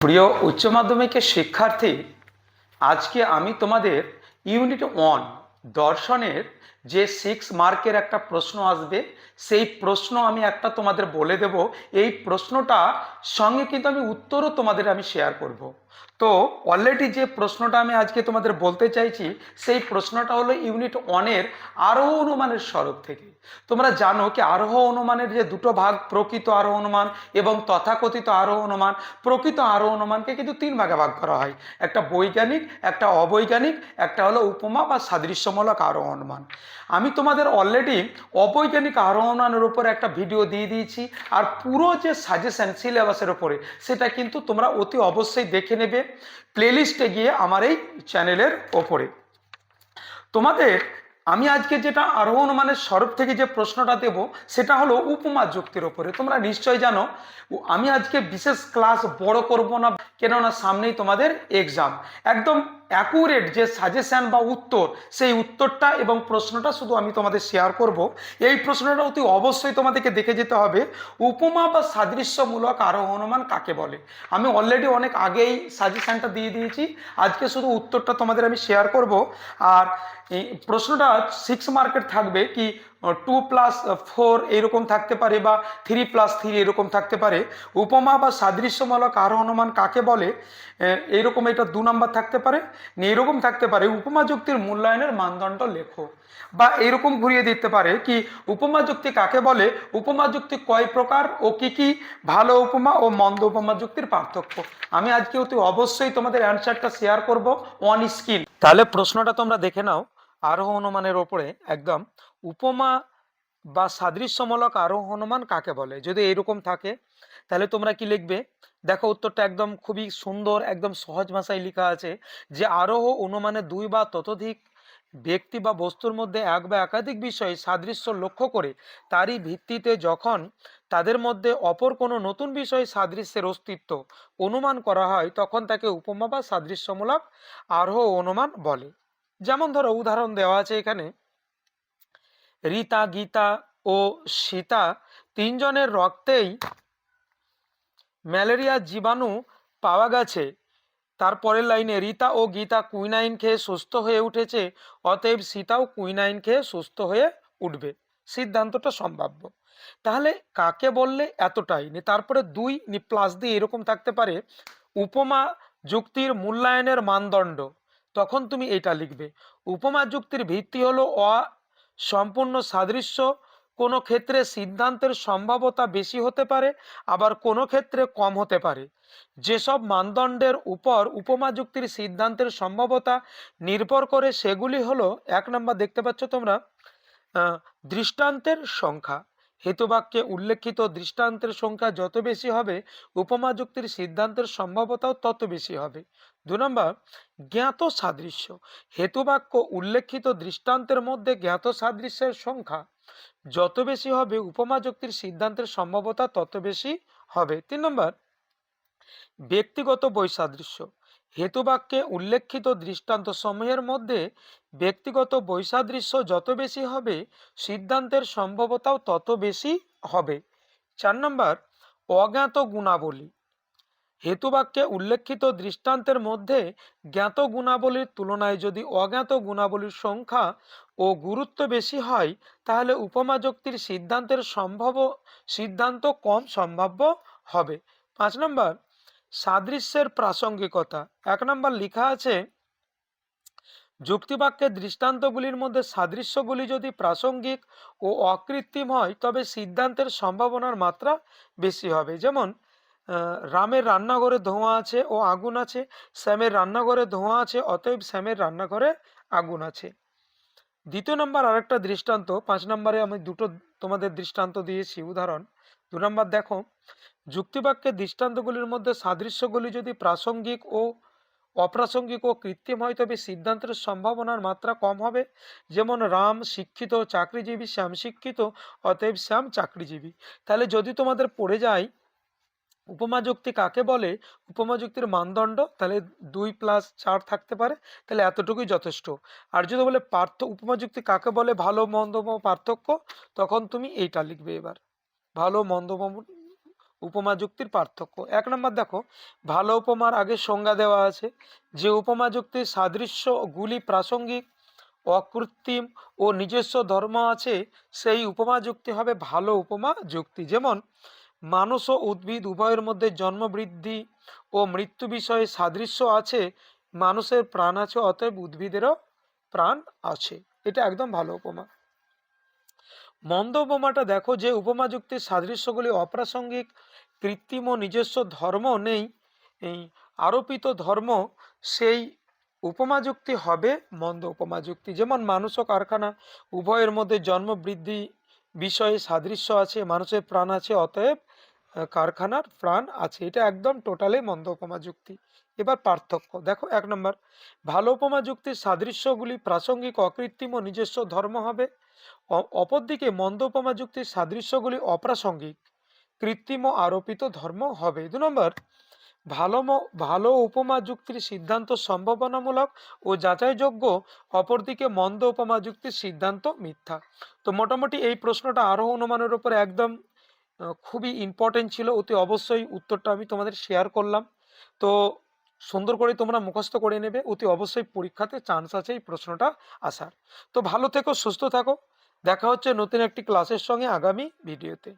প্রিয় উচ্চ মাধ্যমিকের শিক্ষার্থী, আজকে আমি তোমাদের ইউনিট 1 দর্শনের যে 6 মার্কের একটা প্রশ্ন আসবে, সেই প্রশ্ন আমি একটা তোমাদের বলে দেব। এই প্রশ্নটা সঙ্গে কিন্তু আমি উত্তরও তোমাদের আমি শেয়ার করব। তো অলরেডি যে প্রশ্নটা আমি আজকে তোমাদের বলতে চাইছি, সেই প্রশ্নটা হলো ইউনিট 1-এর আরোহ অনুমানের স্বরূপ থেকে। তোমরা জানো কি আরোহ অনুমানের যে দুটো ভাগ, প্রকৃত আরোহ অনুমান এবং তথাকথিত আরোহ অনুমান। প্রকৃত আরোহ অনুমানকে কিন্তু 3 ভাগে ভাগ করা হয়, একটা বৈজ্ঞানিক, একটা অবৈজ্ঞানিক, একটা হলো উপমা বা সাদৃশ্যমূলক আরোহ অনুমান। আমি তোমাদের অলরেডি অবৈজ্ঞানিক আরোহ অনুমানের উপরে একটা ভিডিও দিয়ে দিয়েছি, আর পুরো যে সাজেশন সিলেবাসের উপরে সেটা কিন্তু তোমরা অতি অবশ্যই দেখে নেবে প্লেলিস্টে গিয়ে আমার এই চ্যানেলের ওপরে। তোমাদের আমি আজকে যেটা আরোহ অনুমানের স্বরূপ থেকে যে প্রশ্নটা দেব, সেটা হলো উপমা যুক্তির ওপরে। তোমরা নিশ্চয় জানো আমি আজকে বিশেষ ক্লাস বড় করব না, কেননা সামনেই তোমাদের এক্সাম। একদম অ্যাকুরেট যে সাজেশন বা উত্তর, সেই উত্তরটা এবং প্রশ্নটা শুধু আমি তোমাদের শেয়ার করব। এই প্রশ্নটা অতি অবশ্যই তোমাদেরকে দেখে যেতে হবে, উপমা বা সাদৃশ্যমূলক আরোহ অনুমান কাকে বলে। আমি অলরেডি অনেক আগেই সাজেশনটা দিয়ে দিয়েছি, আজকে শুধু উত্তরটা তোমাদের আমি শেয়ার করব। আর এই প্রশ্নটা 6 মার্কের থাকবে, কি 2+4 এরকম থাকতে পারে, বা 3+3 এরকম থাকতে পারে। উপমা বা সাদৃশ্যমূলক আরোহ অনুমান কাকে বলে, এইরকম এটা 2 নাম্বার থাকতে পারে। এরকম থাকতে পারে উপমা যুক্তির মূল্যায়নের মানদণ্ড লেখো, বা এরকম ঘুরিয়ে দিতে পারে কি উপমা যুক্তি কাকে বলে, উপমা যুক্তি কয় প্রকার ও কি কি, ভালো উপমা ও মন্দ উপমা যুক্তির পার্থক্য। আমি আজকে অতি অবশ্যই তোমাদের অ্যান্সারটা শেয়ার করব অন স্ক্রিন। তাহলে প্রশ্নটা তোমরা দেখে নাও আরোহ অনুমানের ওপরে একদম, উপমা বা সাদৃশ্যমূলক আরোহ অনুমান কাকে বলে। যদি এরকম থাকে তাহলে তোমরা কি লিখবে, দেখো উত্তরটা একদম খুবই সুন্দর, একদম সহজ ভাষায় লেখা আছে যে আরোহ অনুমানে দুই বা ততোধিক ব্যক্তি বা বস্তুর মধ্যে এক বা একাধিক বিষয়ে সাদৃশ্য লক্ষ্য করে তারই ভিত্তিতে যখন তাদের মধ্যে অপর কোনো নতুন বিষয়ে সাদৃশ্যের অস্তিত্ব অনুমান করা হয়, তখন তাকে উপমা বা সাদৃশ্যমূলক আরোহ অনুমান বলে। যেমন ধরো উদাহরণ দেওয়া আছে এখানে, রীতা, গীতা ও সীতা তিনজনের রক্তেই ম্যালেরিয়ার জীবাণু পাওয়া গেছে। তারপরের লাইনে, রীতা ও গীতা কুইনাইন খেয়ে সুস্থ হয়ে উঠেছে, অতএব সীতাও কুইনাইন খেয়ে সুস্থ হয়ে উঠবে। সিদ্ধান্তটা সম্ভাব্য। তাহলে কাকে বললে এতটাই, তারপরে 2+, এরকম থাকতে পারে উপমা যুক্তির মূল্যায়নের মানদণ্ড। তখন তুমি এটা লিখবে, উপমা যুক্তির ভিত্তি হলো সম্পূর্ণ সাদৃশ্য। কোনো ক্ষেত্রে সিদ্ধান্তের সম্ভাব্যতা বেশি হতে পারে, আবার কোনো ক্ষেত্রে কম হতে পারে। যেসব মানদণ্ডের উপর উপমা যুক্তির সিদ্ধান্তের সম্ভাব্যতা নির্ভর করে সেগুলি হলো, 1 নম্বর দেখতে পাচ্ছ তোমরা, দৃষ্টান্তের সংখ্যা। হেতুবাক্যে উল্লেখিত দৃষ্টান্তের সংখ্যা যত বেশি হবে, উপমা যুক্তির সিদ্ধান্তের সম্ভাব্যতাও তত বেশি হবে। 2 নম্বর, জ্ঞাত সাদৃশ্য। হেতুবাক্য উল্লেখিত দৃষ্টান্তের মধ্যে জ্ঞাত সাদৃশ্যের সংখ্যা যত বেশি হবে, উপমা যুক্তির সিদ্ধান্তের সম্ভাব্যতা তত বেশি হবে। 3 নম্বর, ব্যক্তিগত বৈসাদৃশ্য। হেতুবাক্যে উল্লেখিত দৃষ্টান্ত সমূহের মধ্যে ব্যক্তিগত বৈসাদৃশ্য যত বেশি হবে, সিদ্ধান্তের সম্ভাব্যতাও তত বেশি হবে। 4 নম্বর, অজ্ঞাত গুণাবলী। হেতুবাক্যে উল্লেখিত দৃষ্টান্তের মধ্যে জ্ঞাত গুণাবলীর তুলনায় যদি অজ্ঞাত গুণাবলীর সংখ্যা ও গুরুত্ব বেশি হয়, তাহলে উপমা যুক্তির সিদ্ধান্ত কম সম্ভাব্য হবে। 5 নম্বর, সাদৃশ্যের প্রাসঙ্গিকতা। 1 নম্বর লেখা আছে, যুক্তিবাক্যের দৃষ্টান্তগুলির মধ্যে সাদৃশ্যগুলি যদি প্রাসঙ্গিক ও অকৃত্রিম হয়, তবে সিদ্ধান্তের সম্ভাবনার মাত্রা বেশি হবে। যেমন রামের রান্নাঘরে ধোঁয়া আছে ও আগুন আছে, শ্যামের রান্নাঘরে ধোঁয়া আছে, অতএব শ্যামের রান্নাঘরে আগুন আছে। 2 নম্বর আরেকটা দৃষ্টান্ত, 5 নম্বরে আমি দুটো তোমাদের দৃষ্টান্ত দিয়েছি উদাহরণ। 2 নম্বর দেখো, যুক্তিবাক্যের দৃষ্টান্তগুলির মধ্যে সাদৃশ্যগুলি যদি প্রাসঙ্গিক ও অপ্রাসঙ্গিক ও কৃত্রিম হয়, তবে সিদ্ধান্তের সম্ভাবনার মাত্রা কম হবে। যেমন রাম শিক্ষিত চাকরিজীবী, শ্যাম শিক্ষিত, অতএব শ্যাম চাকরিজীবী। তাহলে যদি তোমাদের পড়ে যায় উপমা যুক্তি কাকে বলে, উপমা যুক্তির মানদণ্ড, তাহলে 2+4 থাকতে পারে, তাহলে এতটুকুই যথেষ্ট। আর যদি বলে উপমা যুক্তি কাকে বলে, ভালো মন্দ পার্থক্য, তখন তুমি এইটা লিখবে। এবার ভালো মন্দ উপমা যুক্তির পার্থক্য। 1 নম্বর দেখো, ভালো উপমার আগে সংজ্ঞা দেওয়া আছে। যে উপমা যুক্তির সাদৃশ্যগুলি প্রাসঙ্গিক, অকৃত্রিম ও নিজস্ব ধর্ম আছে, সেই উপমা যুক্তি হবে ভালো উপমা যুক্তি। যেমন মানুষ ও উদ্ভিদ উভয়ের মধ্যে জন্ম, বৃদ্ধি ও মৃত্যু বিষয়ে সাদৃশ্য আছে, মানুষের প্রাণ আছে অতএব উদ্ভিদেরও প্রাণ আছে। এটা একদম ভালো উপমা। মন্দ উপমাটা দেখো, যে উপমা যুক্তির সাদৃশ্যগুলি অপ্রাসঙ্গিক, কৃত্রিম ও নিজস্ব ধর্ম নেই, এই আরোপিত ধর্ম, সেই উপমা যুক্তি হবে মন্দ উপমা যুক্তি। যেমন মানুষ ও কারখানা উভয়ের মধ্যে জন্ম, বৃদ্ধি বিষয়ে সাদৃশ্য আছে, মানুষের প্রাণ আছে অতএব কারখানার প্রাণ আছে। এটা একদম টোটালি মন্দ উপমা যুক্তি। এবার পার্থক্য দেখো, 1 নম্বর, ভালো উপমা যুক্তির সাদৃশ্যগুলি প্রাসঙ্গিক, অকৃত্রিম ও নিজস্ব ধর্ম হবে। অপরদিকে মন্দ উপমা যুক্তির সাদৃশ্যগুলি অপ্রাসঙ্গিক, কৃত্রিম ও আরোপিত ধর্ম হবে। 2 নম্বর, ভালো উপমা যুক্তির সিদ্ধান্ত সম্ভাবনামূলক ও যাচাইযোগ্য, অপরদিকে মন্দ উপমা যুক্তির সিদ্ধান্ত মিথ্যা। তো মোটামুটি এই প্রশ্নটা আরোহ অনুমানের উপর একদম খুবই ইম্পর্টেন্ট ছিল। অতি অবশ্যই উত্তরটা আমি তোমাদের শেয়ার করলাম। তো সুন্দর করে তোমরা মুখস্থ করে নেবে, অতি অবশ্যই পরীক্ষাতে চান্স আছে এই প্রশ্নটা আসার। তো ভালো থেকো, সুস্থ থাকো, দেখা হচ্ছে নতুন একটি ক্লাসের সঙ্গে আগামী ভিডিওতে।